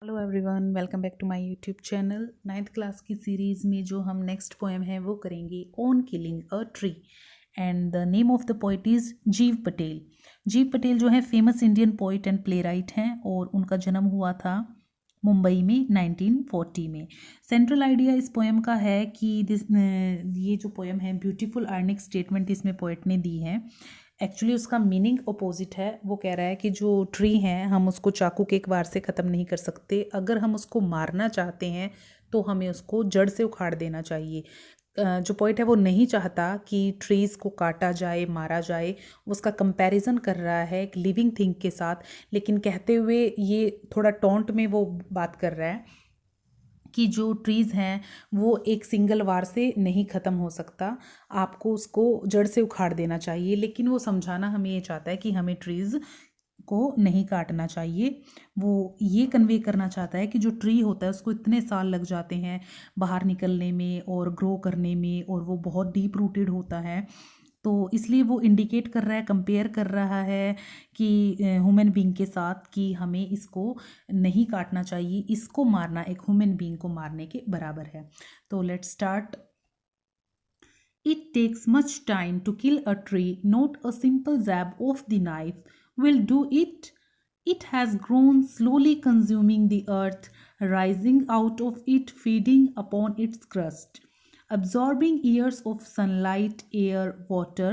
Hello everyone, welcome back to my YouTube channel. 9th class की series में जो हम नेक्स्ट पोएम है वो करेंगे on killing a tree. And the name of the poet is Gieve Patel. Gieve Patel जो है famous Indian poet and playwright हैं और उनका जन्म हुआ था मुंबई में 1940 में। सेंट्रल आइडिया इस पोएम का है कि ये जो पोएम है ब्यूटीफुल आर्निक स्टेटमेंट इसमें पोइट ने दी है। एक्चुअली उसका मीनिंग अपोजिट है। वो कह रहा है कि जो ट्री है हम उसको चाकू के एक वार से ख़त्म नहीं कर सकते। अगर हम उसको मारना चाहते हैं तो हमें उसको जड़ से उखाड़ देना चाहिए। जो पॉइंट है वो नहीं चाहता कि ट्रीज़ को काटा जाए, मारा जाए। वो उसका कंपैरिजन कर रहा है एक लिविंग थिंग के साथ, लेकिन कहते हुए ये थोड़ा टॉन्ट में वो बात कर रहा है कि जो ट्रीज़ हैं वो एक सिंगल वार से नहीं ख़त्म हो सकता, आपको उसको जड़ से उखाड़ देना चाहिए। लेकिन वो समझाना हमें ये चाहता है कि हमें ट्रीज़ को नहीं काटना चाहिए। वो ये कन्वे करना चाहता है कि जो ट्री होता है उसको इतने साल लग जाते हैं बाहर निकलने में और ग्रो करने में, और वो बहुत डीप रूटेड होता है। तो इसलिए वो इंडिकेट कर रहा है, कंपेयर कर रहा है कि ह्यूमन बीइंग के साथ, कि हमें इसको नहीं काटना चाहिए। इसको मारना एक ह्यूमन बीइंग को मारने के बराबर है। तो let's start. It takes much time to kill a tree, not a simple jab of the knife will do it. It has grown slowly, consuming the earth, rising out of it, feeding upon its crust, absorbing years of sunlight, air, water,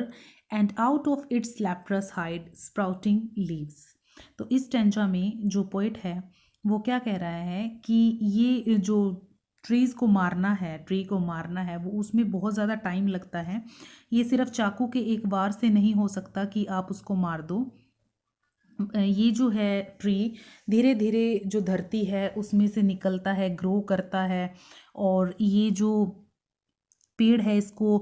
and out of its leprous hide, sprouting leaves. तो इस टेंजा में जो poet है वो क्या कह रहा है कि ये जो ट्रीज़ को मारना है, ट्री को मारना है, वो उसमें बहुत ज़्यादा टाइम लगता है। ये सिर्फ चाकू के एक वार से नहीं हो सकता कि आप उसको मार दो। ये जो है ट्री धीरे धीरे जो धरती है उसमें से निकलता है, ग्रो करता है, और ये जो पेड़ है इसको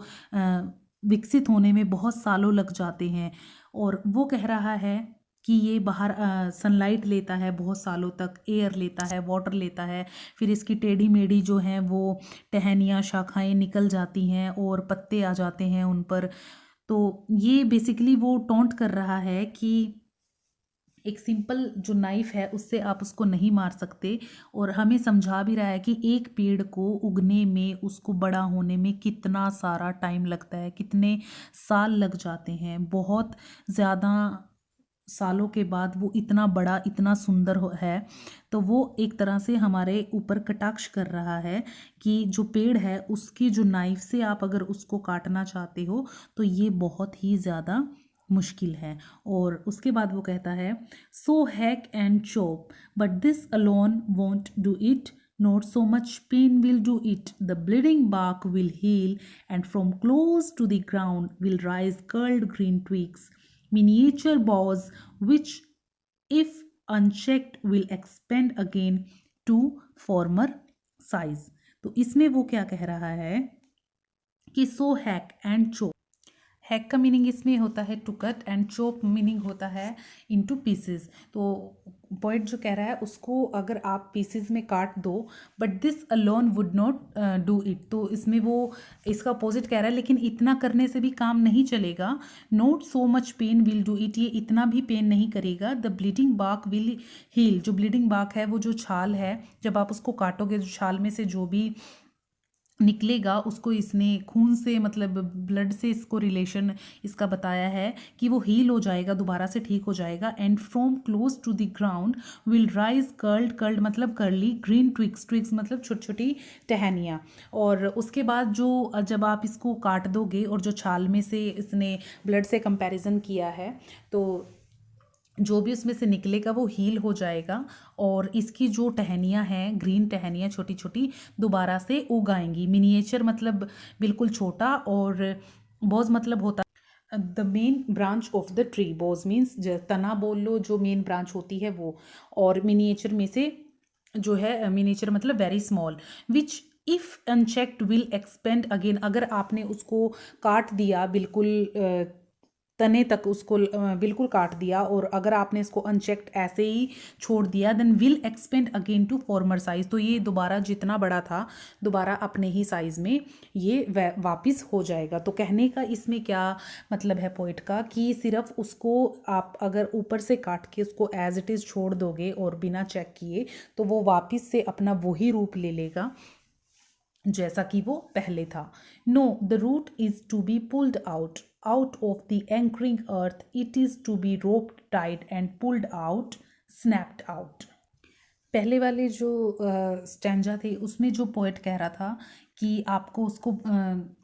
विकसित होने में बहुत सालों लग जाते हैं। और वो कह रहा है कि ये बाहर सनलाइट लेता है बहुत सालों तक, एयर लेता है, वाटर लेता है, फिर इसकी टेढ़ी मेढ़ी जो हैं वो टहनियाँ, शाखाएं निकल जाती हैं और पत्ते आ जाते हैं उन पर। तो ये बेसिकली वो टॉन्ट कर रहा है कि एक सिंपल जो नाइफ है उससे आप उसको नहीं मार सकते, और हमें समझा भी रहा है कि एक पेड़ को उगने में, उसको बड़ा होने में कितना सारा टाइम लगता है, कितने साल लग जाते हैं। बहुत ज़्यादा सालों के बाद वो इतना बड़ा, इतना सुंदर है। तो वो एक तरह से हमारे ऊपर कटाक्ष कर रहा है कि जो पेड़ है उसकी जो नाइफ से आप अगर उसको काटना चाहते हो तो ये बहुत ही ज़्यादा मुश्किल है। और उसके बाद वो कहता है, so hack and chop but this alone won't do it, not so much pain will do it. The bleeding bark will heal, and from close to the ground will rise curled green twigs, miniature boughs, which, if unchecked, will expand again to former size. तो इसमें वो क्या कह रहा है कि so hack and chop. Hack का meaning इसमें होता है to cut, and chop meaning होता है इनटू पीसेस। तो पॉइंट जो कह रहा है उसको अगर आप पीसेस में काट दो, but this alone would not do it, तो इसमें वो इसका अपोजिट कह रहा है, लेकिन इतना करने से भी काम नहीं चलेगा। Not so much pain will do it, ये इतना भी पेन नहीं करेगा। The bleeding bark will heal, जो ब्लीडिंग बार्क है वो जो छाल है, जब आप उसको काटोगे जो छाल में से जो भी निकलेगा उसको इसने खून से, मतलब ब्लड से इसको रिलेशन इसका बताया है कि वो हील हो जाएगा, दोबारा से ठीक हो जाएगा। And from close to the ground will rise curled, curled मतलब कर्ली, ग्रीन ट्विग्स, ट्विग्स मतलब छोटी छोटी टहनियाँ। और उसके बाद जो जब आप इसको काट दोगे और जो छाल में से इसने ब्लड से कंपैरिजन किया है, तो जो भी उसमें से निकलेगा वो हील हो जाएगा, और इसकी जो टहनियाँ हैं, ग्रीन टहनियाँ छोटी छोटी, दोबारा से उग आएंगी। मिनिएचर मतलब बिल्कुल छोटा, और बोज मतलब होता the main branch of the tree. Bhoj means तना बोल लो, जो मेन ब्रांच होती है वो। और मिनिएचर में से जो है, मिनिएचर मतलब very small, which if unchecked will expand again. अगर आपने उसको काट दिया बिल्कुल तने तक उसको बिल्कुल काट दिया, और अगर आपने इसको अनचेक्ड ऐसे ही छोड़ दिया, then will expand again to former size, तो ये दोबारा जितना बड़ा था दोबारा अपने ही साइज में ये वापस हो जाएगा। तो कहने का इसमें क्या मतलब है पोइट का, कि सिर्फ उसको आप अगर ऊपर से काट के उसको एज इट इज़ छोड़ दोगे और बिना चेक किए, तो वो वापस से अपना वही रूप ले लेगा जैसा कि वो पहले था। No, the root is to be pulled out of the anchoring earth, it is to be roped tight and pulled out, snapped out. पहले वाले जो स्टैंजा थे उसमें जो पोएट कह रहा था कि आपको उसको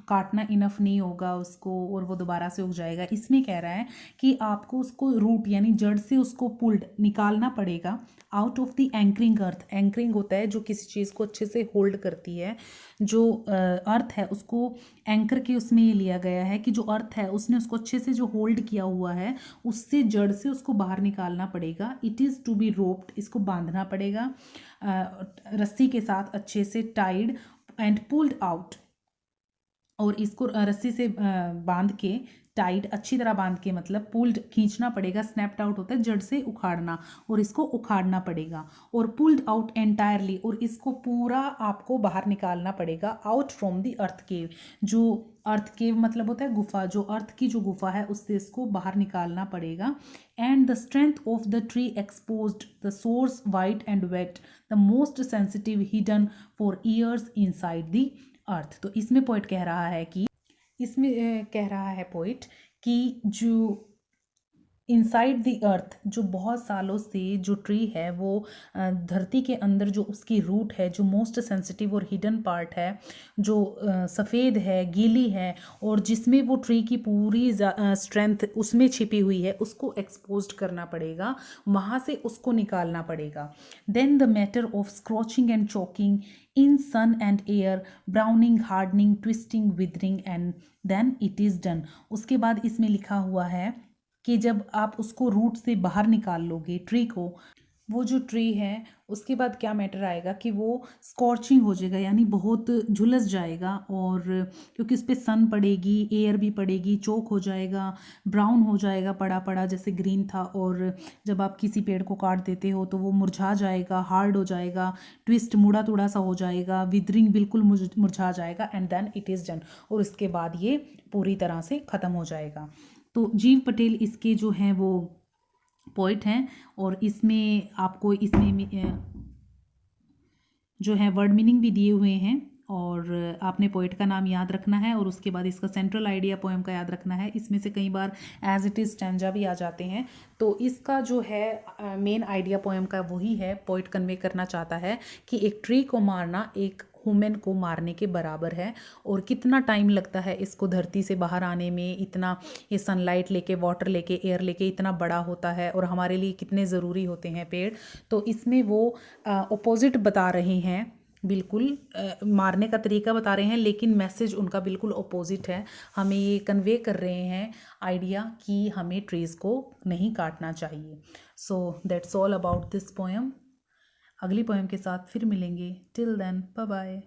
काटना इनफ नहीं होगा उसको और वो दोबारा से उग जाएगा, इसमें कह रहा है कि आपको उसको रूट यानी जड़ से उसको पुल्ड निकालना पड़ेगा out of the anchoring earth. Anchoring होता है जो किसी चीज़ को अच्छे से होल्ड करती है, जो अर्थ है उसको एंकर के उसमें ये लिया गया है कि जो अर्थ है उसने उसको अच्छे से जो होल्ड किया हुआ है उससे जड़ से उसको बाहर निकालना पड़ेगा। It is to be roped, इसको बांधना पड़ेगा रस्सी के साथ अच्छे से, टाइड एंड पुल्ड आउट, और इसको रस्सी से बांध के, टाइट अच्छी तरह बांध के मतलब पुल्ड खींचना पड़ेगा, स्नैप्ड आउट होता है जड़ से उखाड़ना, और इसको उखाड़ना पड़ेगा, और पुल्ड आउट एंटायरली, और इसको पूरा आपको बाहर निकालना पड़ेगा आउट फ्रॉम द अर्थ केव। जो अर्थ केव मतलब होता है गुफा, जो अर्थ की जो गुफा है उससे इसको बाहर निकालना पड़ेगा। And the strength of the tree exposed the source white and wet, the most sensitive hidden for years inside the earth. तो इसमें पोइट कह रहा है कि कह रहा है पोइट कि जो इनसाइड द अर्थ, जो बहुत सालों से जो ट्री है वो धरती के अंदर जो उसकी रूट है, जो मोस्ट सेंसिटिव और हिडन पार्ट है, जो सफ़ेद है, गीली है, और जिसमें वो ट्री की पूरी स्ट्रेंथ उसमें छिपी हुई है, उसको एक्सपोज्ड करना पड़ेगा, वहाँ से उसको निकालना पड़ेगा। Then the matter of scorching and choking in sun and air, browning, hardening, twisting, withering, and then it is done. उसके बाद इसमें लिखा हुआ है कि जब आप उसको रूट से बाहर निकाल लोगे ट्री को, वो जो ट्री है उसके बाद क्या मैटर आएगा कि वो स्कॉर्चिंग हो जाएगा, यानी बहुत झुलस जाएगा, और क्योंकि उस पर सन पड़ेगी, एयर भी पड़ेगी, चोक हो जाएगा, ब्राउन हो जाएगा पड़ा पड़ा जैसे ग्रीन था, और जब आप किसी पेड़ को काट देते हो तो वो मुरझा जाएगा, हार्ड हो जाएगा, ट्विस्ट मुड़ा तुड़ा सा हो जाएगा, विदरिंग बिल्कुल मुरझा जाएगा, and then it is done, और उसके बाद ये पूरी तरह से ख़त्म हो जाएगा। तो जीव पटेल इसके जो हैं वो पोइट हैं, और इसमें आपको इसमें जो है वर्ड मीनिंग भी दिए हुए हैं, और आपने पोइट का नाम याद रखना है, और उसके बाद इसका सेंट्रल आइडिया पोएम का याद रखना है। इसमें से कई बार एज इट इज़ स्टैंजा भी आ जाते हैं। तो इसका जो है मेन आइडिया पोएम का वही है, पोइट कन्वे करना चाहता है कि एक ट्री को मारना एक ह्यूमन को मारने के बराबर है, और कितना टाइम लगता है इसको धरती से बाहर आने में, इतना ये सनलाइट लेके, वाटर लेके, एयर लेके इतना बड़ा होता है, और हमारे लिए कितने ज़रूरी होते हैं पेड़। तो इसमें वो अपोजिट बता रहे हैं, बिल्कुल मारने का तरीका बता रहे हैं, लेकिन मैसेज उनका बिल्कुल अपोजिट है। हमें ये कन्वे कर रहे हैं आइडिया कि हमें ट्रीज़ को नहीं काटना चाहिए। So that's all about this poem. अगली पोएम के साथ फिर मिलेंगे। Till then bye bye.